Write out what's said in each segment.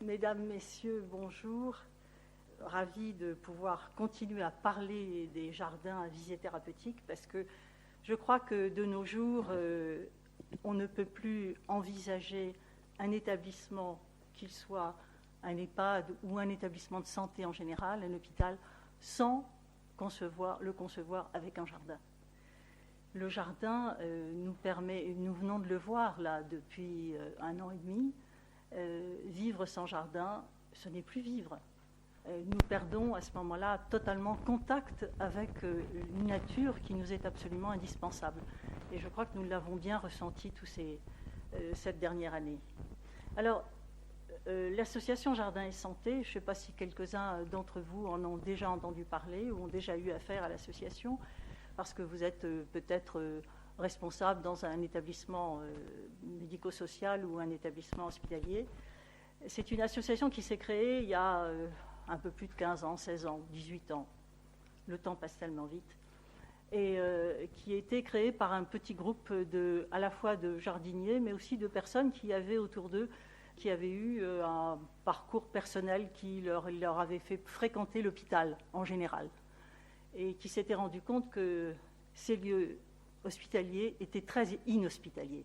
Mesdames, Messieurs, bonjour. Ravi de pouvoir continuer à parler des jardins à visée thérapeutique parce que je crois que de nos jours, on ne peut plus envisager un établissement, qu'il soit un EHPAD ou un établissement de santé en général, un hôpital, sans le concevoir avec un jardin. Le jardin nous permet, nous venons de le voir là depuis 1 an et demi, vivre sans jardin, ce n'est plus vivre. Nous perdons à ce moment-là totalement contact avec une nature qui nous est absolument indispensable. Et je crois que nous l'avons bien ressenti cette dernière année. Alors, l'association Jardin et Santé, je ne sais pas si quelques-uns d'entre vous en ont déjà entendu parler ou ont déjà eu affaire à l'association, parce que vous êtes peut-être responsable dans un établissement médico-social ou un établissement hospitalier. C'est une association qui s'est créée il y a un peu plus de 15 ans, 16 ans, 18 ans. Le temps passe tellement vite. Et qui a été créée par un petit groupe à la fois de jardiniers, mais aussi de personnes qui avaient autour d'eux, qui avaient eu un parcours personnel qui leur avait fait fréquenter l'hôpital en général. Et qui s'étaient rendus compte que ces lieux hospitaliers étaient très inhospitaliers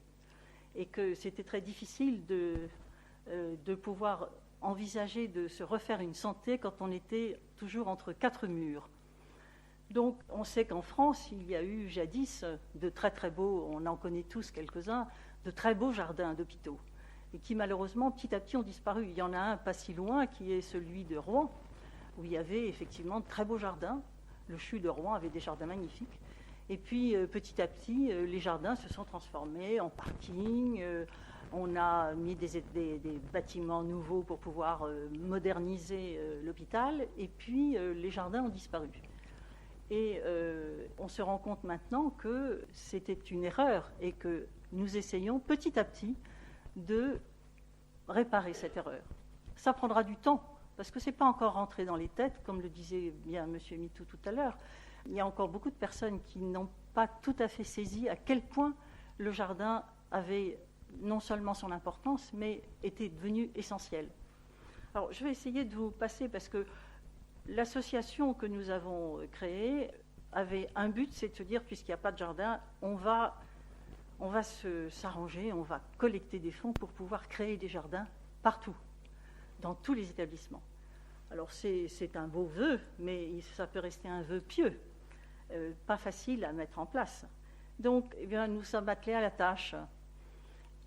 et que c'était très difficile de pouvoir envisager de se refaire une santé quand on était toujours entre 4 murs. Donc on sait qu'en France, il y a eu jadis de très très beaux, on en connaît tous quelques-uns, de très beaux jardins d'hôpitaux et qui malheureusement petit à petit ont disparu. Il y en a un pas si loin qui est celui de Rouen où il y avait effectivement de très beaux jardins. Le CHU de Rouen avait des jardins magnifiques. Et puis, petit à petit, les jardins se sont transformés en parking. On a mis des bâtiments nouveaux pour pouvoir moderniser l'hôpital. Et puis, les jardins ont disparu. Et on se rend compte maintenant que c'était une erreur et que nous essayons petit à petit de réparer cette erreur. Ça prendra du temps. Parce que ce n'est pas encore rentré dans les têtes, comme le disait bien M. Mitou tout à l'heure. Il y a encore beaucoup de personnes qui n'ont pas tout à fait saisi à quel point le jardin avait non seulement son importance, mais était devenu essentiel. Alors, je vais essayer de vous passer, parce que l'association que nous avons créée avait un but, c'est de se dire, puisqu'il n'y a pas de jardin, on va s'arranger, on va collecter des fonds pour pouvoir créer des jardins partout, dans tous les établissements. Alors c'est un beau vœu, mais ça peut rester un vœu pieux, pas facile à mettre en place. Donc eh bien, nous sommes attelés à la tâche.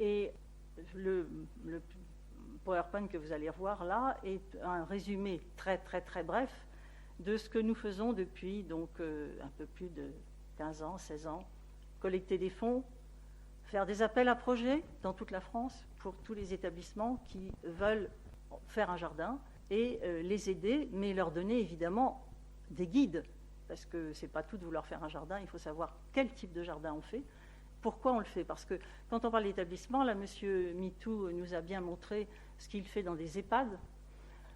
Et le PowerPoint que vous allez voir là est un résumé très très très bref de ce que nous faisons depuis donc, un peu plus de 15 ans, 16 ans. Collecter des fonds, faire des appels à projets dans toute la France pour tous les établissements qui veulent faire un jardin et les aider, mais leur donner évidemment des guides, parce que c'est pas tout de vouloir faire un jardin, il faut savoir quel type de jardin on fait, pourquoi on le fait, parce que quand on parle d'établissement, là, M. Mitou nous a bien montré ce qu'il fait dans des EHPAD.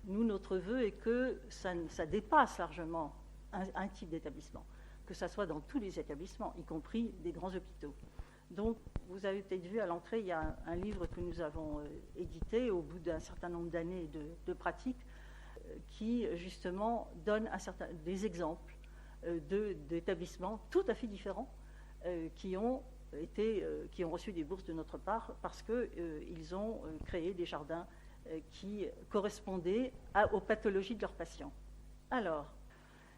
Nous, notre vœu est que ça dépasse largement un type d'établissement, que ça soit dans tous les établissements, y compris des grands hôpitaux. Donc, vous avez peut-être vu à l'entrée, il y a un livre que nous avons édité au bout d'un certain nombre d'années de pratique qui, justement, donne des exemples d'établissements tout à fait différents qui ont reçu des bourses de notre part parce qu'ils ont créé des jardins qui correspondaient aux pathologies de leurs patients. Alors,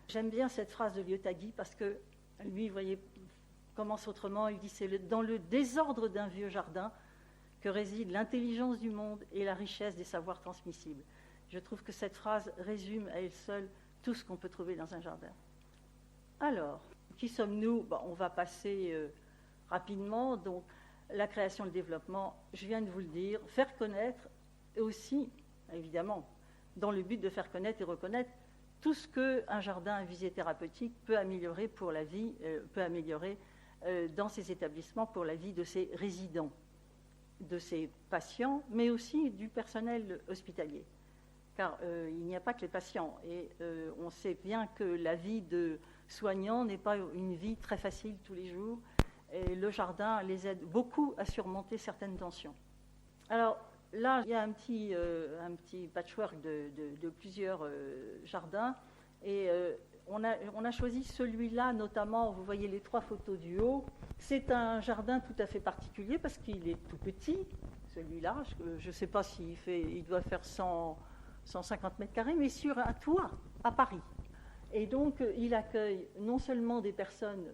j'aime bien cette phrase de Lyotagi parce que lui, vous voyez, commence autrement, il dit « c'est dans le désordre d'un vieux jardin que réside l'intelligence du monde et la richesse des savoirs transmissibles ». Je trouve que cette phrase résume à elle seule tout ce qu'on peut trouver dans un jardin. Alors, qui sommes-nous ? Bon, on va passer rapidement. Donc, la création et le développement, je viens de vous le dire, faire connaître et aussi, évidemment, dans le but de faire connaître et reconnaître tout ce qu'un jardin à visée thérapeutique peut améliorer pour la vie, dans ces établissements pour la vie de ses résidents, de ses patients, mais aussi du personnel hospitalier. Car il n'y a pas que les patients. Et on sait bien que la vie de soignants n'est pas une vie très facile tous les jours. Et le jardin les aide beaucoup à surmonter certaines tensions. Alors, là, il y a un petit patchwork de plusieurs jardins. Et on a choisi celui-là, notamment, vous voyez les 3 photos du haut. C'est un jardin tout à fait particulier parce qu'il est tout petit, celui-là. Je ne sais pas il doit faire 150 mètres carrés, mais sur un toit à Paris. Et donc, il accueille non seulement des personnes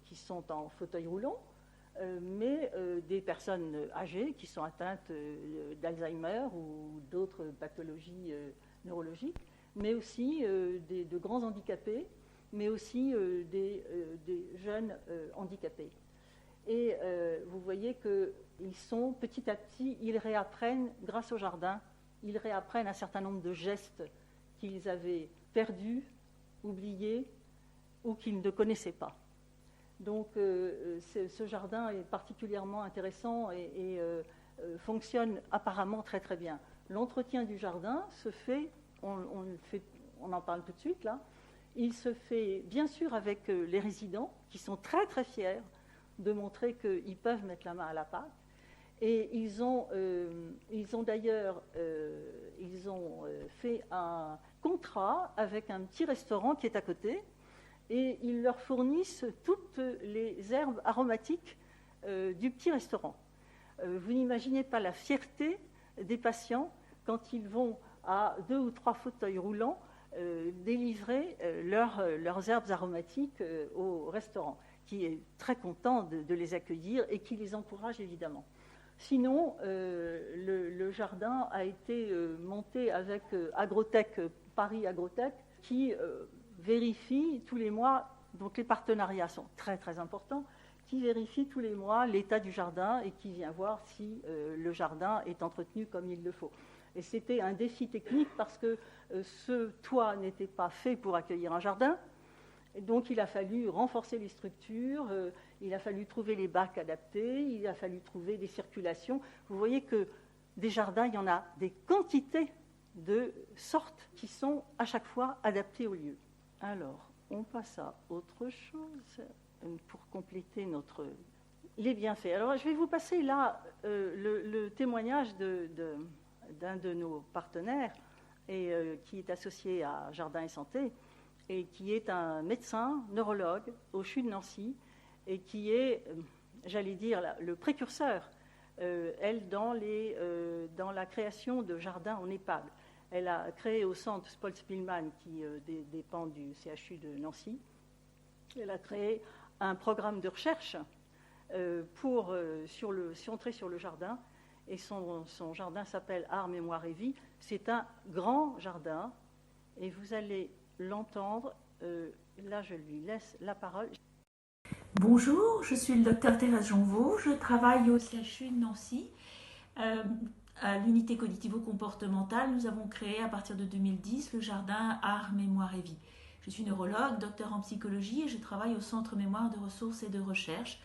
qui sont en fauteuil roulant, mais des personnes âgées qui sont atteintes d'Alzheimer ou d'autres pathologies neurologiques, mais aussi de grands handicapés, mais aussi des jeunes handicapés. Et vous voyez qu'ils sont petit à petit, ils réapprennent, grâce au jardin, ils réapprennent un certain nombre de gestes qu'ils avaient perdus, oubliés ou qu'ils ne connaissaient pas. Donc ce jardin est particulièrement intéressant et fonctionne apparemment très très bien. L'entretien du jardin se fait, on en parle tout de suite là, il se fait bien sûr avec les résidents qui sont très très fiers de montrer qu'ils peuvent mettre la main à la pâte. Et ils ont d'ailleurs fait un contrat avec un petit restaurant qui est à côté, et ils leur fournissent toutes les herbes aromatiques du petit restaurant. Vous n'imaginez pas la fierté des patients quand ils vont à 2 ou 3 fauteuils roulants délivrer leurs herbes aromatiques au restaurant, qui est très content de les accueillir et qui les encourage évidemment. Sinon, le jardin a été monté avec Agrotech, Paris Agrotech, qui vérifie tous les mois, donc les partenariats sont très très importants, qui vérifie tous les mois l'état du jardin et qui vient voir si le jardin est entretenu comme il le faut. Et c'était un défi technique parce que ce toit n'était pas fait pour accueillir un jardin. Et donc il a fallu renforcer les structures, il a fallu trouver les bacs adaptés, il a fallu trouver des circulations. Vous voyez que des jardins, il y en a des quantités de sortes qui sont à chaque fois adaptées au lieu. Alors, on passe à autre chose pour compléter les bienfaits. Alors, je vais vous passer là le témoignage d'un de nos partenaires et qui est associé à Jardin et Santé, et qui est un médecin neurologue au CHU de Nancy, et qui est, j'allais dire, le précurseur, elle, dans la création de jardins en EHPAD. Elle a créé au centre Paul Spillman, qui dépend du CHU de Nancy, elle a créé un programme de recherche centré sur le jardin, et son jardin s'appelle Art, Mémoire et Vie. C'est un grand jardin, et vous allez l'entendre. Là, je lui laisse la parole. Bonjour, je suis le docteur Thérèse Jonvaux, je travaille au CHU de Nancy. À l'unité cognitivo-comportementale, nous avons créé à partir de 2010 le jardin Art, Mémoire et Vie. Je suis neurologue, docteur en psychologie, et je travaille au Centre Mémoire de ressources et de recherche.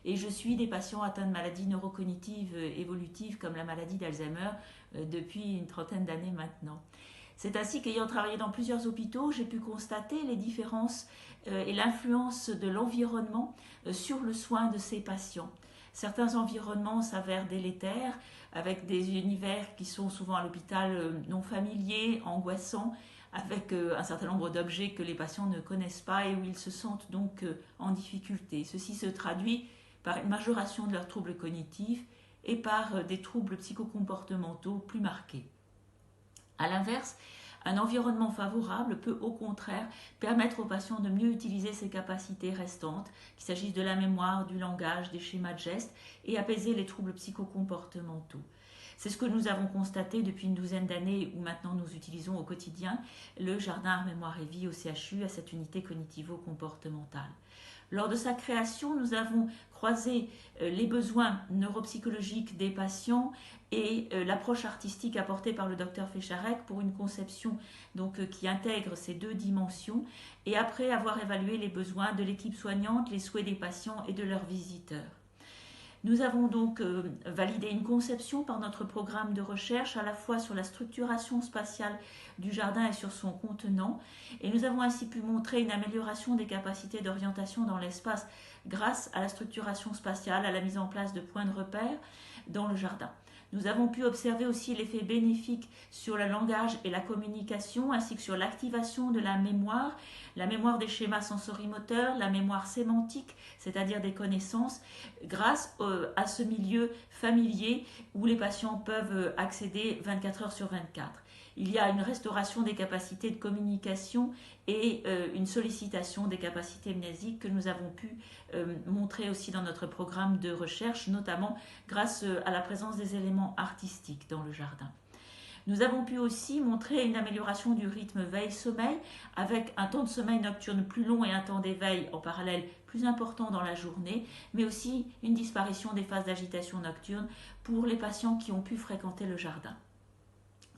Et je suis des patients atteints de maladies neurocognitives évolutives comme la maladie d'Alzheimer depuis une trentaine d'années maintenant. C'est ainsi qu'ayant travaillé dans plusieurs hôpitaux, j'ai pu constater les différences et l'influence de l'environnement sur le soin de ces patients. Certains environnements s'avèrent délétères, avec des univers qui sont souvent à l'hôpital non familiers, angoissants, avec un certain nombre d'objets que les patients ne connaissent pas et où ils se sentent donc en difficulté. Ceci se traduit par une majoration de leurs troubles cognitifs et par des troubles psychocomportementaux plus marqués. A l'inverse, un environnement favorable peut au contraire permettre aux patients de mieux utiliser ses capacités restantes, qu'il s'agisse de la mémoire, du langage, des schémas de gestes, et apaiser les troubles psychocomportementaux. C'est ce que nous avons constaté depuis une douzaine d'années où maintenant nous utilisons au quotidien le jardin Art, Mémoire et Vie au CHU à cette unité cognitivo-comportementale. Lors de sa création, nous avons croisé les besoins neuropsychologiques des patients et l'approche artistique apportée par le docteur Fécharek pour une conception qui intègre ces deux dimensions, et après avoir évalué les besoins de l'équipe soignante, les souhaits des patients et de leurs visiteurs. Nous avons donc validé une conception par notre programme de recherche à la fois sur la structuration spatiale du jardin et sur son contenant, et nous avons ainsi pu montrer une amélioration des capacités d'orientation dans l'espace grâce à la structuration spatiale, à la mise en place de points de repère dans le jardin. Nous avons pu observer aussi l'effet bénéfique sur le langage et la communication, ainsi que sur l'activation de la mémoire des schémas sensorimoteurs, la mémoire sémantique, c'est-à-dire des connaissances, grâce à ce milieu familier où les patients peuvent accéder 24 heures sur 24. Il y a une restauration des capacités de communication et une sollicitation des capacités mnésiques que nous avons pu montrer aussi dans notre programme de recherche, notamment grâce à la présence des éléments artistiques dans le jardin. Nous avons pu aussi montrer une amélioration du rythme veille-sommeil avec un temps de sommeil nocturne plus long et un temps d'éveil en parallèle plus important dans la journée, mais aussi une disparition des phases d'agitation nocturne pour les patients qui ont pu fréquenter le jardin.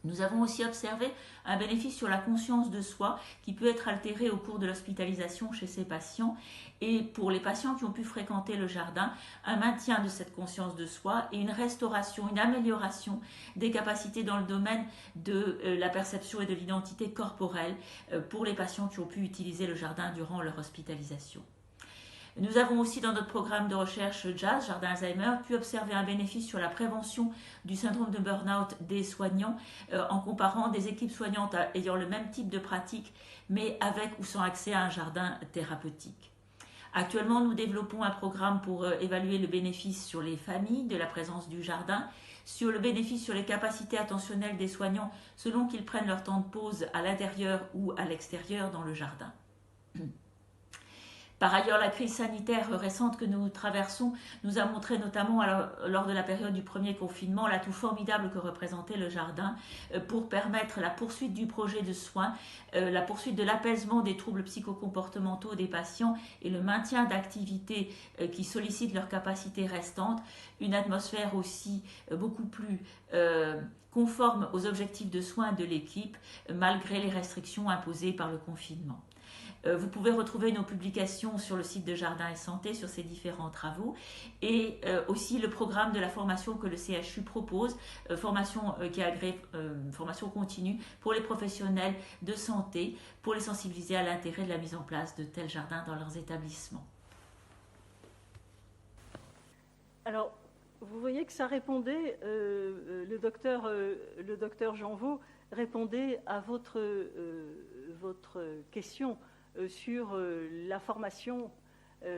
Nous avons aussi observé un bénéfice sur la conscience de soi qui peut être altérée au cours de l'hospitalisation chez ces patients, et pour les patients qui ont pu fréquenter le jardin, un maintien de cette conscience de soi et une restauration, une amélioration des capacités dans le domaine de la perception et de l'identité corporelle pour les patients qui ont pu utiliser le jardin durant leur hospitalisation. Nous avons aussi dans notre programme de recherche JASS, Jardin Alzheimer, pu observer un bénéfice sur la prévention du syndrome de burn-out des soignants en comparant des équipes soignantes ayant le même type de pratique mais avec ou sans accès à un jardin thérapeutique. Actuellement, nous développons un programme pour évaluer le bénéfice sur les familles de la présence du jardin, sur le bénéfice sur les capacités attentionnelles des soignants selon qu'ils prennent leur temps de pause à l'intérieur ou à l'extérieur dans le jardin. Par ailleurs, la crise sanitaire récente que nous traversons nous a montré notamment lors de la période du premier confinement l'atout formidable que représentait le jardin pour permettre la poursuite du projet de soins, la poursuite de l'apaisement des troubles psychocomportementaux des patients et le maintien d'activités qui sollicitent leurs capacités restantes, une atmosphère aussi beaucoup plus conforme aux objectifs de soins de l'équipe malgré les restrictions imposées par le confinement. Vous pouvez retrouver nos publications sur le site de Jardin et Santé sur ces différents travaux et aussi le programme de la formation que le CHU propose, formation qui agrée formation continue pour les professionnels de santé pour les sensibiliser à l'intérêt de la mise en place de tels jardins dans leurs établissements. Alors, vous voyez que ça répondait, le docteur Janvaux répondait à votre question sur la formation,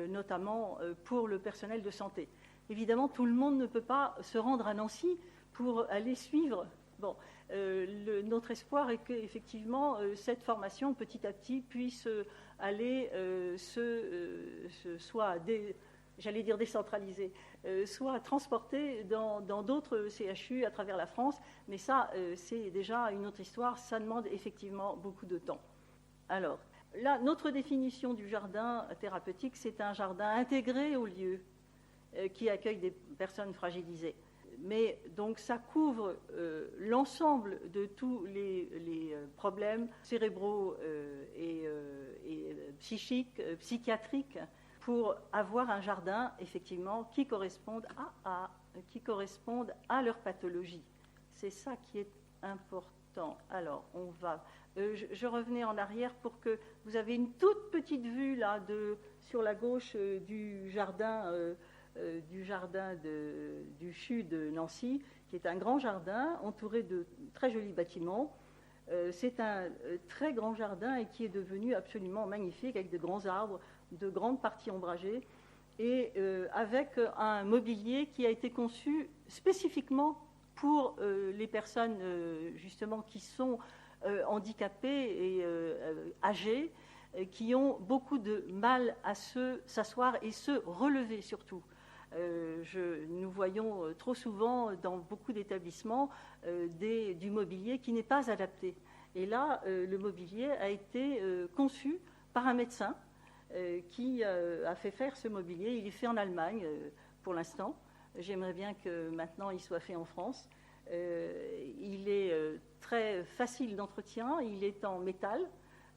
notamment pour le personnel de santé. Évidemment, tout le monde ne peut pas se rendre à Nancy pour aller suivre. Bon, notre espoir est qu'effectivement, cette formation, petit à petit, puisse aller soit décentralisée, soit transportée dans d'autres CHU à travers la France. Mais ça, c'est déjà une autre histoire. Ça demande effectivement beaucoup de temps. Alors, là, notre définition du jardin thérapeutique, c'est un jardin intégré au lieu qui accueille des personnes fragilisées. Mais donc ça couvre l'ensemble de tous les problèmes cérébraux et psychiques, psychiatriques, pour avoir un jardin effectivement qui corresponde à leur pathologie. C'est ça qui est important. Alors, on va... je revenais en arrière pour que vous avez une toute petite vue là sur la gauche du jardin du CHU de Nancy, qui est un grand jardin entouré de très jolis bâtiments. C'est un très grand jardin et qui est devenu absolument magnifique avec de grands arbres, de grandes parties ombragées et avec un mobilier qui a été conçu spécifiquement pour les personnes justement qui sont handicapées et âgées, qui ont beaucoup de mal à s'asseoir et se relever surtout. Nous voyons trop souvent dans beaucoup d'établissements du mobilier qui n'est pas adapté. Et là, le mobilier a été conçu par un médecin qui a fait faire ce mobilier. Il est fait en Allemagne pour l'instant. J'aimerais bien que maintenant il soit fait en France. Il est très facile d'entretien, il est en métal,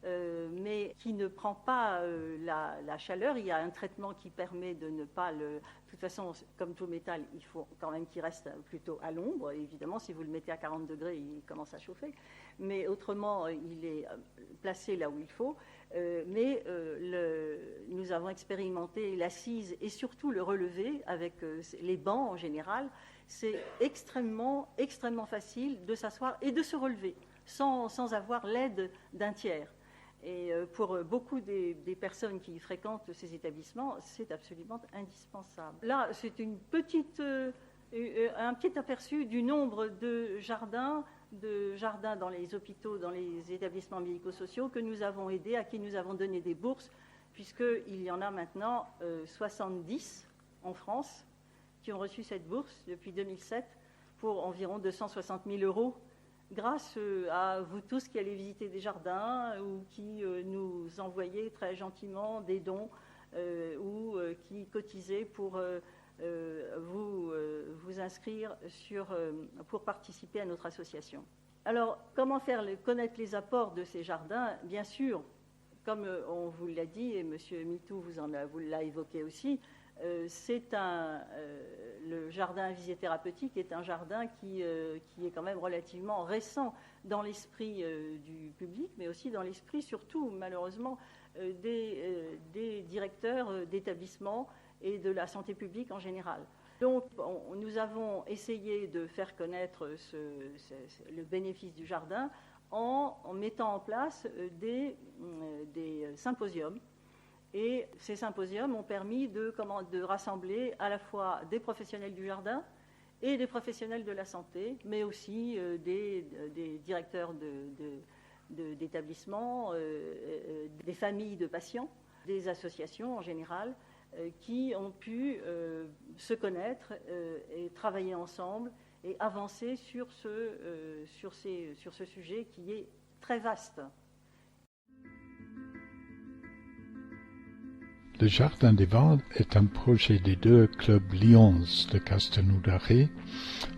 mais qui ne prend pas la chaleur. Il y a un traitement qui permet de ne pas le... De toute façon, comme tout métal, il faut quand même qu'il reste plutôt à l'ombre. Évidemment, si vous le mettez à 40 degrés, il commence à chauffer. Mais autrement, il est placé là où il faut. Mais nous avons expérimenté l'assise et surtout le relevé avec les bancs en général. c'est extrêmement facile de s'asseoir et de se relever sans avoir l'aide d'un tiers. Et pour beaucoup des personnes qui fréquentent ces établissements, c'est absolument indispensable. Là, c'est un petit aperçu du nombre de jardins dans les hôpitaux, dans les établissements médico-sociaux que nous avons aidés, à qui nous avons donné des bourses, puisqu'il y en a maintenant 70 en France qui ont reçu cette bourse depuis 2007 pour environ 260 000 euros, grâce à vous tous qui allez visiter des jardins ou qui nous envoyez très gentiment des dons ou qui cotisez pour vous inscrire pour participer à notre association. Alors, comment faire connaître les apports de ces jardins? Bien sûr, comme on vous l'a dit, et M. Mitou vous l'a évoqué aussi, le jardin à visée thérapeutique est un jardin qui est quand même relativement récent dans l'esprit du public, mais aussi dans l'esprit, surtout, malheureusement, des directeurs d'établissements et de la santé publique en général. Donc, nous avons essayé de faire connaître le bénéfice du jardin en mettant en place des symposiums. Et ces symposiums ont permis de rassembler à la fois des professionnels du jardin et des professionnels de la santé, mais aussi des directeurs d'établissements, des familles de patients, des associations en général, qui ont pu se connaître et travailler ensemble et avancer sur ce sujet qui est très vaste. Le Jardin des Vents est un projet des deux clubs Lions de Castelnaudary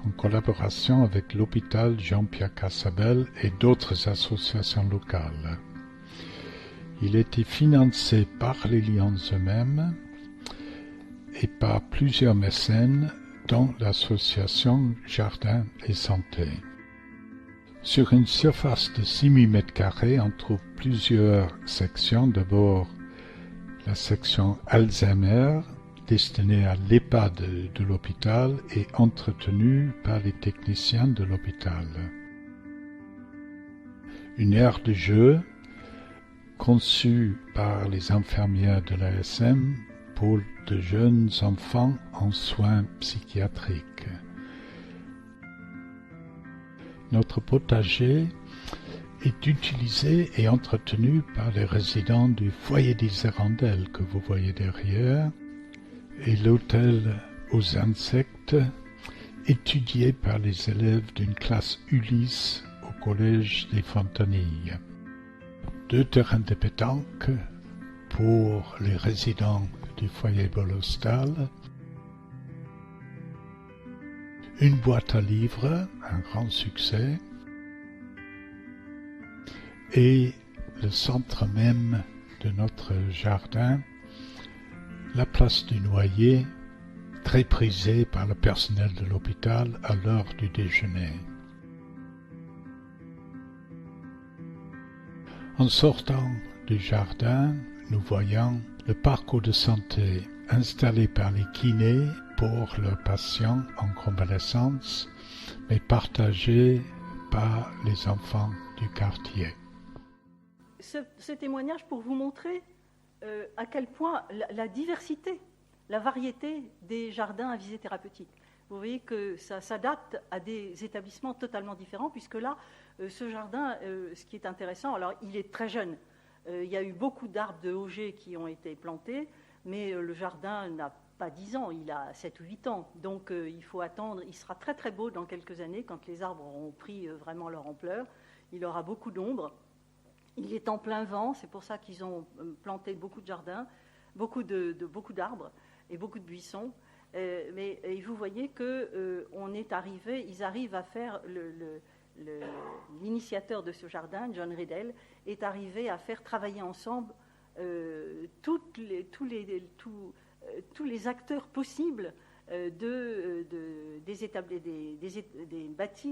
en collaboration avec l'hôpital Jean-Pierre Cassabel et d'autres associations locales. Il a été financé par les Lions eux-mêmes et par plusieurs mécènes, dont l'association Jardin et Santé. Sur une surface de 6 000 m², on trouve plusieurs sections. D'abord, la section Alzheimer, destinée à l'EHPAD de l'hôpital et entretenue par les techniciens de l'hôpital. Une aire de jeu conçue par les infirmières de l'ASM pour de jeunes enfants en soins psychiatriques. Notre potager est utilisé et entretenu par les résidents du foyer des hirondelles que vous voyez derrière et l'hôtel aux insectes étudié par les élèves d'une classe Ulysse au collège des Fontanilles. 2 terrains de pétanque pour les résidents du foyer Bolostal, une boîte à livres, un grand succès, et le centre même de notre jardin, la place du Noyer, très prisée par le personnel de l'hôpital à l'heure du déjeuner. En sortant du jardin, nous voyons le parcours de santé installé par les kinés pour leurs patients en convalescence, mais partagé par les enfants du quartier. Ce témoignage pour vous montrer à quel point la diversité, la variété des jardins à visée thérapeutique. Vous voyez que ça s'adapte à des établissements totalement différents, puisque là, ce jardin, ce qui est intéressant, alors il est très jeune. Il y a eu beaucoup d'arbres de Auger qui ont été plantés, mais le jardin n'a pas 10 ans, il a 7 ou 8 ans. Donc il faut attendre, il sera très très beau dans quelques années, quand les arbres auront pris vraiment leur ampleur. Il aura beaucoup d'ombre. Il est en plein vent, c'est pour ça qu'ils ont planté beaucoup de jardins, beaucoup d'arbres et beaucoup de buissons. Mais vous voyez qu'ils arrivent à faire, l'initiateur de ce jardin, John Riddell, est arrivé à faire travailler ensemble tous les acteurs possibles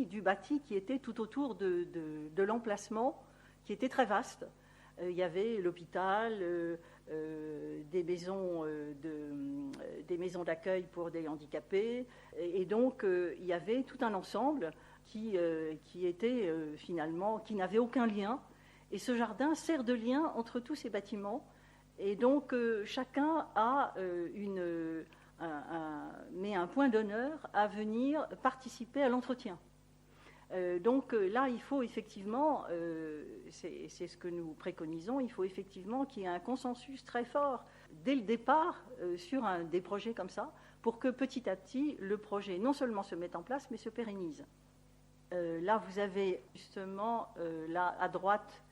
du bâti qui était tout autour de l'emplacement, qui était très vaste, il y avait l'hôpital, des maisons d'accueil pour des handicapés. Et donc, il y avait tout un ensemble qui était finalement, qui n'avait aucun lien. Et ce jardin sert de lien entre tous ces bâtiments. Et donc, chacun a met un point d'honneur à venir participer à l'entretien. Donc là, il faut effectivement, c'est ce que nous préconisons, il faut effectivement qu'il y ait un consensus très fort dès le départ sur des projets comme ça, pour que petit à petit, le projet non seulement se mette en place, mais se pérennise. Là, vous avez justement, là à droite,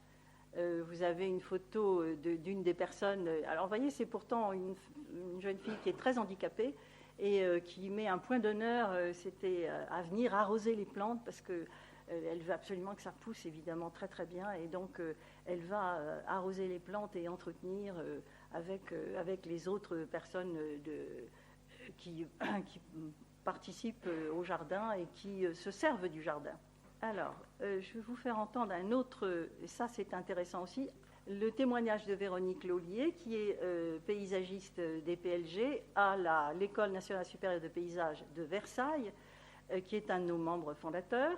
vous avez une photo d'une des personnes. Alors, vous voyez, c'est pourtant une jeune fille qui est très handicapée et qui met un point d'honneur, c'était à venir arroser les plantes parce qu'elle veut absolument que ça pousse, évidemment, très très bien. Et donc, elle va arroser les plantes et entretenir avec les autres personnes qui participent au jardin et qui se servent du jardin. Alors, je vais vous faire entendre un autre, et ça c'est intéressant aussi, le témoignage de Véronique Laulier, qui est paysagiste des PLG à l'École nationale supérieure de paysage de Versailles, qui est un de nos membres fondateurs,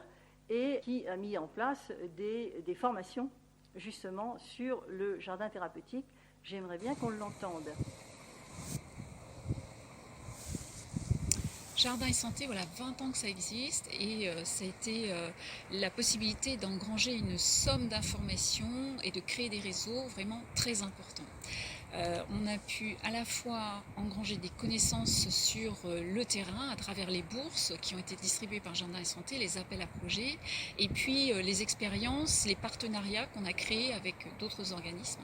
et qui a mis en place des formations justement sur le jardin thérapeutique. J'aimerais bien qu'on l'entende. Jardin et Santé, voilà 20 ans que ça existe et ça a été la possibilité d'engranger une somme d'informations et de créer des réseaux vraiment très importants. On a pu à la fois engranger des connaissances sur le terrain à travers les bourses qui ont été distribuées par Jardin et Santé, les appels à projets, et puis les expériences, les partenariats qu'on a créés avec d'autres organismes.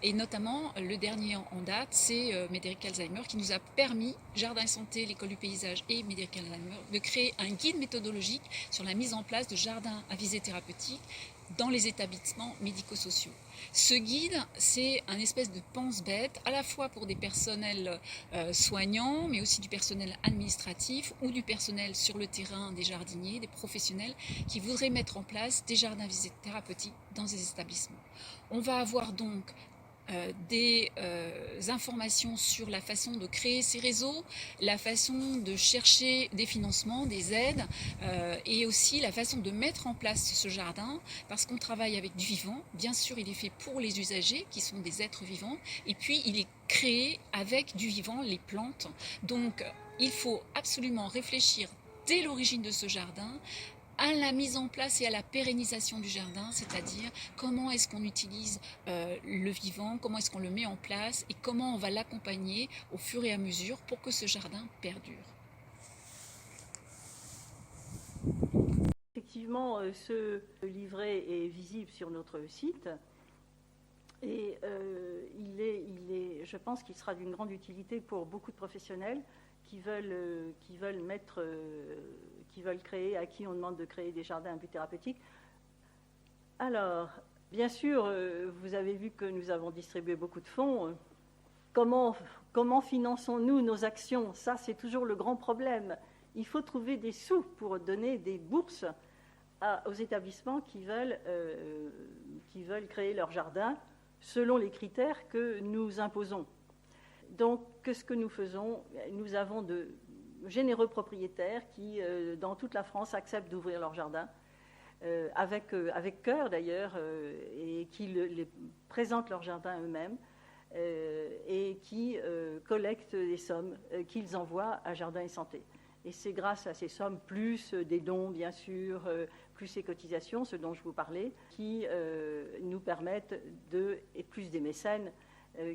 Et notamment, le dernier en date, c'est Médéric Alzheimer qui nous a permis, Jardin et Santé, l'École du paysage et Médéric Alzheimer, de créer un guide méthodologique sur la mise en place de jardins à visée thérapeutique dans les établissements médico-sociaux. Ce guide, c'est un espèce de pense-bête, à la fois pour des personnels soignants, mais aussi du personnel administratif ou du personnel sur le terrain, des jardiniers, des professionnels qui voudraient mettre en place des jardins à visée thérapeutique dans ces établissements. On va avoir donc des informations sur la façon de créer ces réseaux, la façon de chercher des financements, des aides et aussi la façon de mettre en place ce jardin parce qu'on travaille avec du vivant. Bien sûr, il est fait pour les usagers qui sont des êtres vivants et puis il est créé avec du vivant, les plantes. Donc, il faut absolument réfléchir dès l'origine de ce jardin à la mise en place et à la pérennisation du jardin, c'est-à-dire comment est-ce qu'on utilise le vivant, comment est-ce qu'on le met en place et comment on va l'accompagner au fur et à mesure pour que ce jardin perdure. Effectivement, ce livret est visible sur notre site et je pense qu'il sera d'une grande utilité pour beaucoup de professionnels qui veulent créer, à qui on demande de créer des jardins à but thérapeutique. Alors, bien sûr, vous avez vu que nous avons distribué beaucoup de fonds. Comment finançons-nous nos actions? Ça, c'est toujours le grand problème. Il faut trouver des sous pour donner des bourses aux établissements qui veulent créer leur jardin selon les critères que nous imposons. Donc, ce que nous faisons, nous avons de généreux propriétaires qui, dans toute la France, acceptent d'ouvrir leur jardin, avec cœur d'ailleurs, et qui les présentent leur jardin eux-mêmes, et qui collectent des sommes qu'ils envoient à Jardin et Santé. Et c'est grâce à ces sommes, plus des dons bien sûr, plus ces cotisations, ce dont je vous parlais, qui nous permettent et plus des mécènes,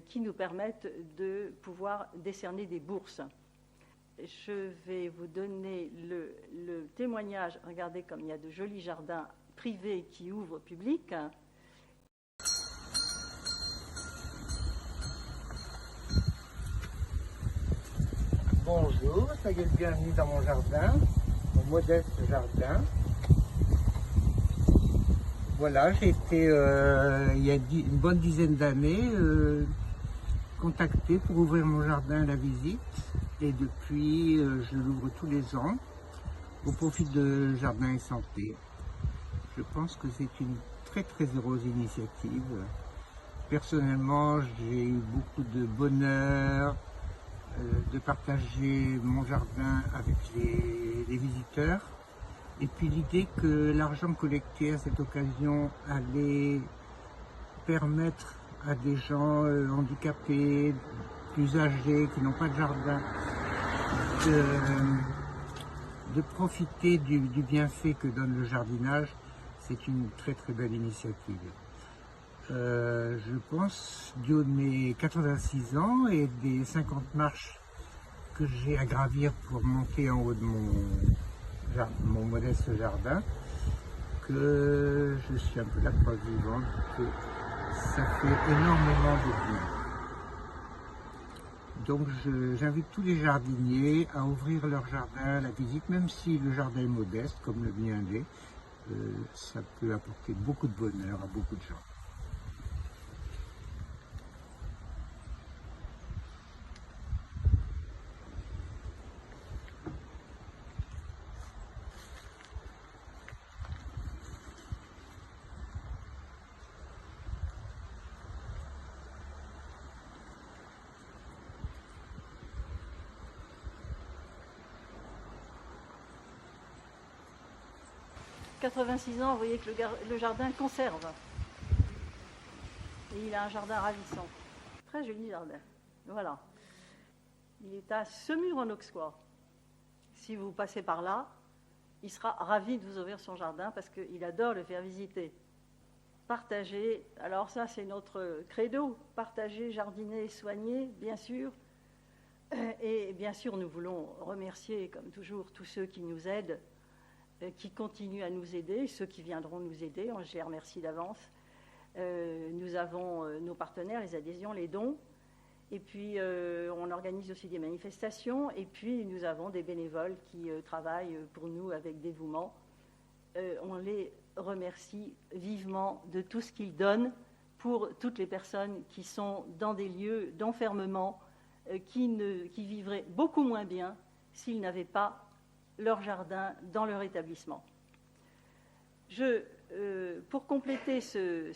qui nous permettent de pouvoir décerner des bourses. Je vais vous donner le témoignage. Regardez comme il y a de jolis jardins privés qui ouvrent au public. Bonjour, soyez le bienvenu dans mon jardin, mon modeste jardin. Voilà, j'ai été, il y a une bonne dizaine d'années, contacté pour ouvrir mon jardin à la visite. Et depuis, je l'ouvre tous les ans au profit de Jardin et Santé. Je pense que c'est une très très heureuse initiative Personnellement, j'ai eu beaucoup de bonheur de partager mon jardin avec les visiteurs. Et puis l'idée que l'argent collecté à cette occasion allait permettre à des gens handicapés, plus âgés, qui n'ont pas de jardin, de profiter du bienfait que donne le jardinage, c'est une très très belle initiative. Je pense, du haut de mes 86 ans et des 50 marches que j'ai à gravir pour monter en haut de mon modeste jardin, que je suis un peu la preuve vivante que ça fait énormément de bien. Donc j'invite tous les jardiniers à ouvrir leur jardin à la visite, même si le jardin est modeste, comme le mien l'est, ça peut apporter beaucoup de bonheur à beaucoup de gens. « 86 ans, vous voyez que le jardin conserve. Et il a un jardin ravissant. Très joli jardin. Voilà. Il est à Semur en Auxois. Si vous passez par là, il sera ravi de vous ouvrir son jardin parce qu'il adore le faire visiter. Partager, alors ça c'est notre credo, partager, jardiner, soigner, bien sûr. Et bien sûr, nous voulons remercier, comme toujours, tous ceux qui nous aident, qui continuent à nous aider, ceux qui viendront nous aider, je les remercie d'avance. Nous avons nos partenaires, les adhésions, les dons, et puis on organise aussi des manifestations, et puis nous avons des bénévoles qui travaillent pour nous avec dévouement. On les remercie vivement de tout ce qu'ils donnent pour toutes les personnes qui sont dans des lieux d'enfermement, qui vivraient beaucoup moins bien s'ils n'avaient pas leur jardin dans leur établissement. Pour compléter ce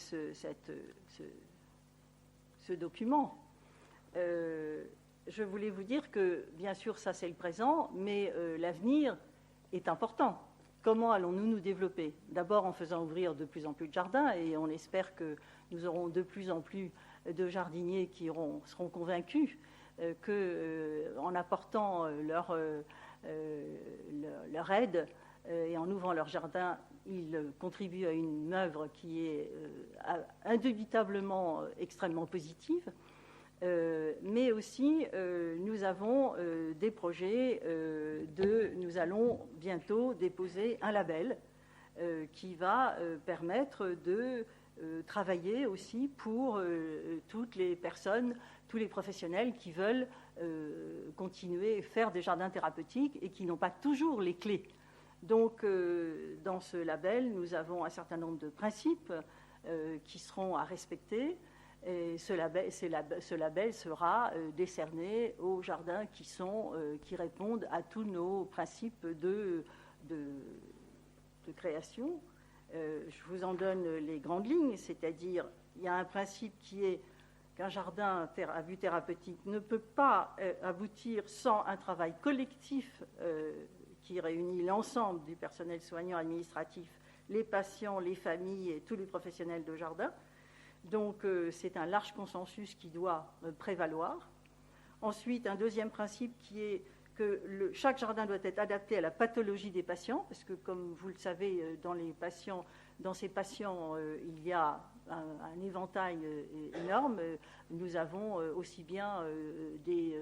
document, je voulais vous dire que, bien sûr, ça c'est le présent, mais l'avenir est important. Comment allons-nous nous développer? D'abord en faisant ouvrir de plus en plus de jardins, et on espère que nous aurons de plus en plus de jardiniers qui seront convaincus qu'en apportant leur aide et en ouvrant leur jardin, ils contribuent à une œuvre qui est indubitablement extrêmement positive. Mais aussi, nous avons des projets nous allons bientôt déposer un label qui va permettre de travailler aussi pour toutes les personnes, tous les professionnels qui veulent continuer à faire des jardins thérapeutiques et qui n'ont pas toujours les clés. Donc, dans ce label, nous avons un certain nombre de principes qui seront à respecter. Et ce label sera décerné aux jardins qui répondent à tous nos principes de création. Je vous en donne les grandes lignes, c'est-à-dire il y a un principe qui est qu'un jardin à but thérapeutique ne peut pas aboutir sans un travail collectif qui réunit l'ensemble du personnel soignant administratif, les patients, les familles et tous les professionnels de jardin. Donc c'est un large consensus qui doit prévaloir. Ensuite, un deuxième principe qui est que chaque jardin doit être adapté à la pathologie des patients, parce que comme vous le savez, dans ces patients, il y a un éventail énorme. Nous avons aussi bien des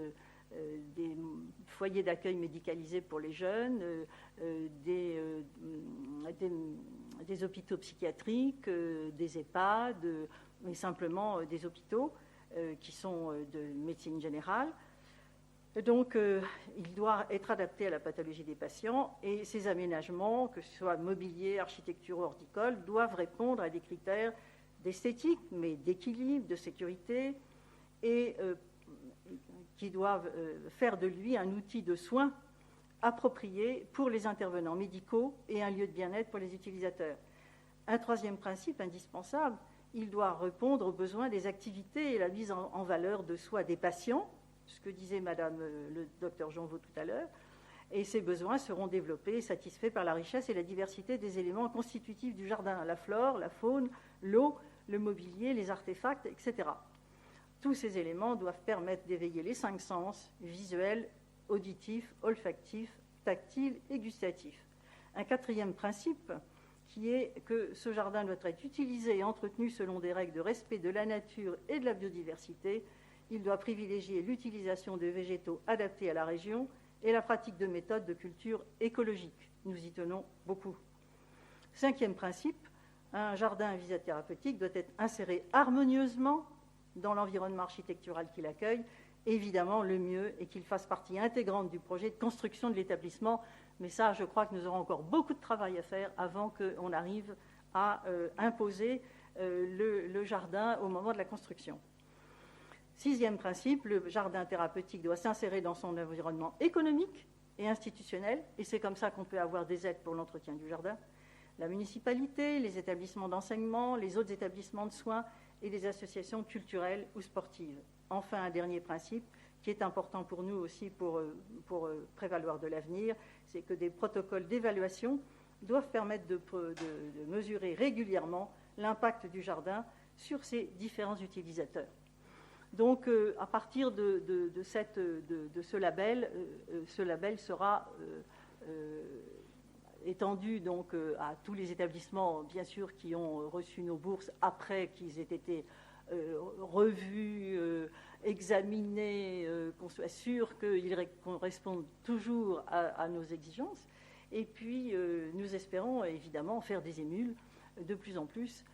foyers d'accueil médicalisés pour les jeunes, des hôpitaux psychiatriques, des EHPAD, mais simplement des hôpitaux qui sont de médecine générale. Donc, il doit être adapté à la pathologie des patients et ces aménagements, que ce soit mobilier, architecturaux, horticoles, doivent répondre à des critères d'esthétique, mais d'équilibre, de sécurité et qui doivent faire de lui un outil de soins approprié pour les intervenants médicaux et un lieu de bien-être pour les utilisateurs. Un troisième principe indispensable, il doit répondre aux besoins des activités et la mise en valeur de soi des patients, ce que disait Madame le docteur Janvaux tout à l'heure, et ces besoins seront développés et satisfaits par la richesse et la diversité des éléments constitutifs du jardin, la flore, la faune, l'eau, le mobilier, les artefacts, etc. Tous ces éléments doivent permettre d'éveiller les 5 sens, visuels, auditifs, olfactifs, tactiles et gustatifs. Un 4e principe qui est que ce jardin doit être utilisé et entretenu selon des règles de respect de la nature et de la biodiversité. Il doit privilégier l'utilisation de végétaux adaptés à la région et la pratique de méthodes de culture écologique. Nous y tenons beaucoup. 5e principe, un jardin à visée thérapeutique doit être inséré harmonieusement dans l'environnement architectural qu'il accueille. Évidemment, le mieux est qu'il fasse partie intégrante du projet de construction de l'établissement. Mais ça, je crois que nous aurons encore beaucoup de travail à faire avant qu'on arrive à imposer le jardin au moment de la construction. 6e principe, le jardin thérapeutique doit s'insérer dans son environnement économique et institutionnel, et c'est comme ça qu'on peut avoir des aides pour l'entretien du jardin. La municipalité, les établissements d'enseignement, les autres établissements de soins et les associations culturelles ou sportives. Enfin, un dernier principe qui est important pour nous aussi pour prévaloir de l'avenir, c'est que des protocoles d'évaluation doivent permettre de mesurer régulièrement l'impact du jardin sur ses différents utilisateurs. Donc, à partir de ce label sera étendu donc, à tous les établissements, bien sûr, qui ont reçu nos bourses après qu'ils aient été revus, examinés, qu'on soit sûr qu'ils correspondent toujours à nos exigences. Et puis, nous espérons évidemment faire des émules de plus en plus,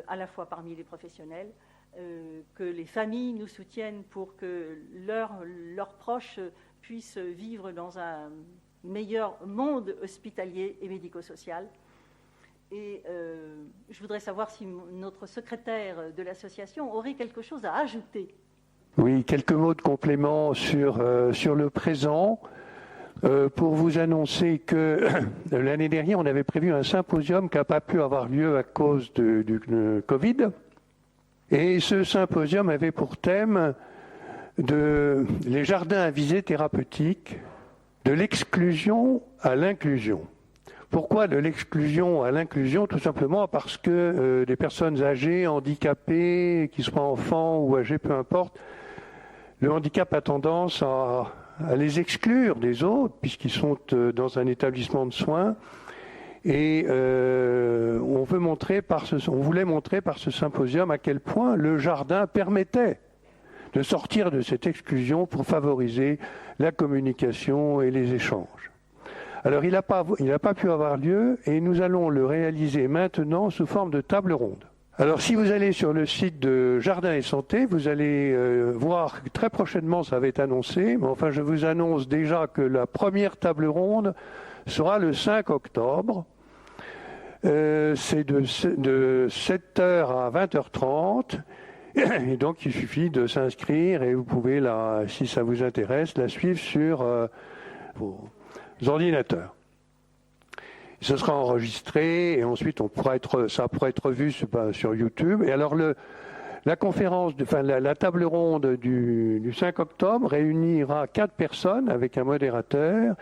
à la fois parmi les professionnels, que les familles nous soutiennent pour que leurs proches puissent vivre dans un meilleur monde hospitalier et médico-social. Et je voudrais savoir si notre secrétaire de l'association aurait quelque chose à ajouter. Oui, quelques mots de complément sur le présent. Pour vous annoncer que l'année dernière, on avait prévu un symposium qui n'a pas pu avoir lieu à cause du Covid. Et ce symposium avait pour thème les jardins à visée thérapeutique, de l'exclusion à l'inclusion. Pourquoi de l'exclusion à l'inclusion? Tout simplement parce que des personnes âgées, handicapées, qu'ils soient enfants ou âgés, peu importe, le handicap a tendance à les exclure des autres, puisqu'ils sont dans un établissement de soins. Et on voulait montrer par ce symposium à quel point le jardin permettait de sortir de cette exclusion pour favoriser la communication et les échanges. Alors il n'a pas pu avoir lieu et nous allons le réaliser maintenant sous forme de table ronde. Alors si vous allez sur le site de Jardin et Santé, vous allez voir que très prochainement ça va être annoncé, mais enfin je vous annonce déjà que la première table ronde sera le 5 octobre. C'est de 7h à 20h30. Et donc il suffit de s'inscrire et vous pouvez, si ça vous intéresse, la suivre sur vos ordinateurs. Ce sera enregistré et ensuite ça pourra être vu sur YouTube. Et alors la conférence, la table ronde du 5 octobre réunira 4 personnes avec un modérateur.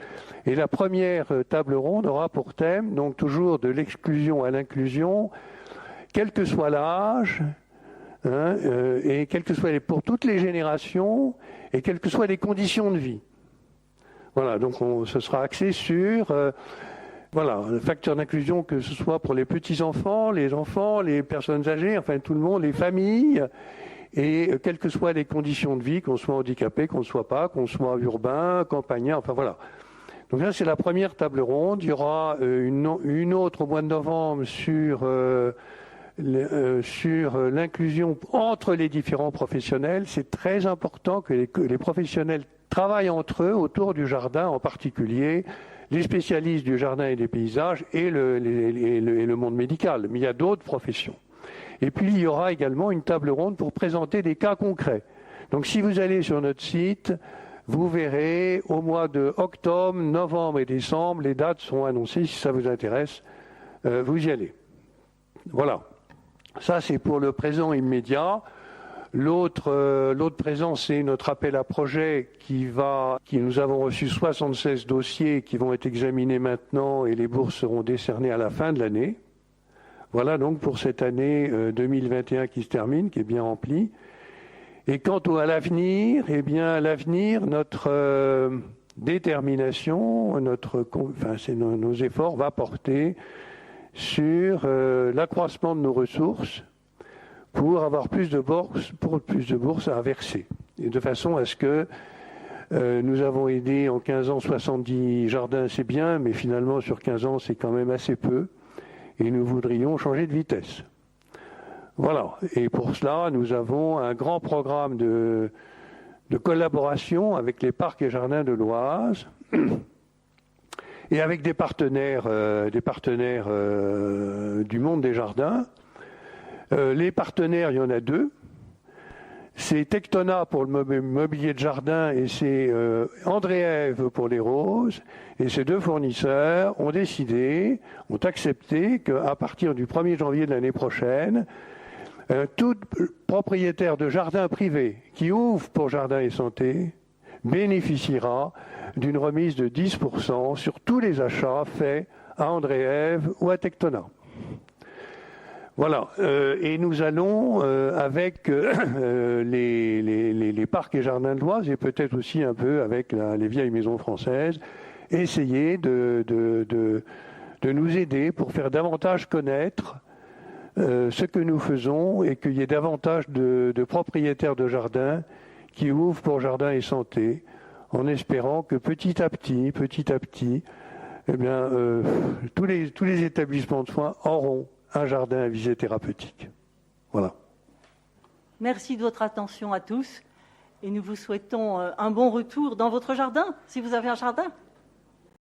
Et la première table ronde aura pour thème, donc toujours de l'exclusion à l'inclusion, quel que soit l'âge, et quel que soit pour toutes les générations, et quelles que soient les conditions de vie. Voilà, donc ce sera axé sur le facteur d'inclusion, que ce soit pour les petits-enfants, les personnes âgées, enfin tout le monde, les familles, et quelles que soient les conditions de vie, qu'on soit handicapé, qu'on ne soit pas, qu'on soit urbain, campagnard, enfin voilà. Donc là, c'est la première table ronde. Il y aura une autre au mois de novembre sur l'inclusion entre les différents professionnels. C'est très important que les professionnels travaillent entre eux autour du jardin, en particulier les spécialistes du jardin et des paysages et le monde médical. Mais il y a d'autres professions. Et puis, il y aura également une table ronde pour présenter des cas concrets. Donc, si vous allez sur notre site, vous verrez au mois de octobre, novembre et décembre, les dates sont annoncées. Si ça vous intéresse, vous y allez. Voilà. Ça, c'est pour le présent immédiat. L'autre présent, c'est notre appel à projet nous avons reçu 76 dossiers qui vont être examinés maintenant et les bourses seront décernées à la fin de l'année. Voilà donc pour cette année 2021 qui se termine, qui est bien remplie. Et quant à l'avenir, eh bien l'avenir, notre détermination, nos efforts va porter sur l'accroissement de nos ressources pour avoir plus de bourses à verser. Et de façon à ce que nous avons aidé en 15 ans 70 jardins, c'est bien, mais finalement sur 15 ans c'est quand même assez peu. Et nous voudrions changer de vitesse. Voilà. Et pour cela, nous avons un grand programme de collaboration avec les parcs et jardins de l'Oise et avec des partenaires du monde des jardins. Les partenaires, il y en a deux. C'est Tectona pour le mobilier de jardin et c'est André-Ève pour les roses. Et ces deux fournisseurs ont accepté qu'à partir du 1er janvier de l'année prochaine, tout propriétaire de jardin privé qui ouvre pour Jardin et Santé bénéficiera d'une remise de 10% sur tous les achats faits à André-Ève ou à Tectona. Voilà, et nous allons avec les parcs et jardins de l'Oise et peut-être aussi un peu avec les vieilles maisons françaises, essayer de nous aider pour faire davantage connaître ce que nous faisons et qu'il y ait davantage de propriétaires de jardins qui ouvrent pour Jardin et Santé, en espérant que petit à petit, eh bien, tous les établissements de soins auront un jardin à visée thérapeutique. Voilà. Merci de votre attention à tous et nous vous souhaitons un bon retour dans votre jardin, si vous avez un jardin.